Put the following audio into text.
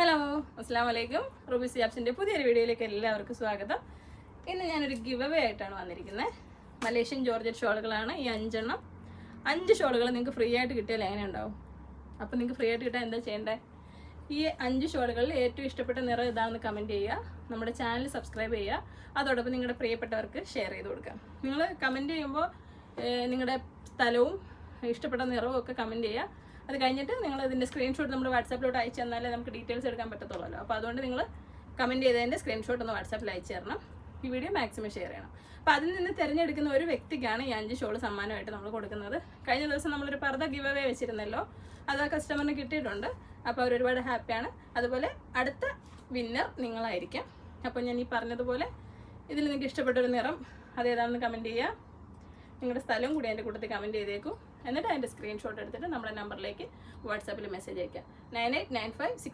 Hello, അസ്സാം വലൈക്കും. Rupees ആപ്സിൻ്റെ പുതിയൊരു വീഡിയോയിലേക്ക് എല്ലാവർക്കും സ്വാഗതം. ഇന്ന് ഞാനൊരു ഗിവ് അവേ ആയിട്ടാണ് വന്നിരിക്കുന്നത്. മലേഷ്യൻ ജോർജറ്റ് ഷോളുകളാണ് ഈ 5 എണ്ണം. 5 ഷോളുകൾ നിങ്ങൾക്ക് ഫ്രീ ആയിട്ട് കിട്ടിയാൽ എങ്ങനെ ഉണ്ടാവും? അപ്പോൾ നിങ്ങൾക്ക് ഫ്രീ ആയിട്ട് കിട്ടാൻ എന്താ ചെയ്യേണ്ടത്? ഈ 5 ഷോളുകളിൽ ഏറ്റവും ഇഷ്ടപ്പെട്ട നിറം ഇതാണെന്ന് കമൻറ്റ് ചെയ്യുക, നമ്മുടെ ചാനൽ സബ്സ്ക്രൈബ് ചെയ്യുക, അതോടൊപ്പം നിങ്ങളുടെ പ്രിയപ്പെട്ടവർക്ക് ഷെയർ ചെയ്ത് കൊടുക്കുക. നിങ്ങൾ കമൻറ്റ് ചെയ്യുമ്പോൾ നിങ്ങളുടെ സ്ഥലവും ഇഷ്ടപ്പെട്ട നിറവും ഒക്കെ കമൻറ്റ് ചെയ്യുക. അത് കഴിഞ്ഞിട്ട് നിങ്ങൾ ഇതിൻ്റെ സ്ക്രീൻഷോട്ട് നമ്മുടെ വാട്സാപ്പിലോട്ട് അയച്ചു തന്നാലേ നമുക്ക് ഡീറ്റെയിൽസ് എടുക്കാൻ പറ്റത്തുള്ളൂ. അപ്പോൾ അതുകൊണ്ട് നിങ്ങൾ കമൻറ്റ് ചെയ്തതിൻ്റെ സ്ക്രീൻഷോട്ട് ഒന്ന് വാട്സാപ്പിൽ അയച്ചു തരണം. ഈ വീഡിയോ മാക്സിമം ഷെയർ ചെയ്യണം. അപ്പോൾ അതിൽ നിന്ന് തിരഞ്ഞെടുക്കുന്ന ഒരു വ്യക്തിക്കാണ് ഈ 5 ഷോൾ സമ്മാനമായിട്ട് നമ്മൾ കൊടുക്കുന്നത്. കഴിഞ്ഞ ദിവസം നമ്മളൊരു പർദ്ദ ഗിവ് അവേ വെച്ചിരുന്നല്ലോ, അത് ആ കസ്റ്റമറിന് കിട്ടിയിട്ടുണ്ട്. അപ്പോൾ അവർ ഒരുപാട് ഹാപ്പിയാണ്. അതുപോലെ അടുത്ത വിന്നർ നിങ്ങളായിരിക്കും. അപ്പോൾ ഞാൻ ഈ പറഞ്ഞതുപോലെ ഇതിൽ നിങ്ങൾക്ക് ഇഷ്ടപ്പെട്ടൊരു നിറം അതേതാണെന്ന് കമൻറ്റ് ചെയ്യുക. നിങ്ങളുടെ സ്ഥലവും കൂടി അതിൻ്റെ കൂട്ടത്തിൽ കമൻറ്റ് ചെയ്തേക്കും. എന്നിട്ട് അതിൻ്റെ സ്ക്രീൻഷോട്ട് എടുത്തിട്ട് നമ്മുടെ നമ്പറിലേക്ക് വാട്സാപ്പിൽ മെസ്സേജ് അയക്കുക. 989568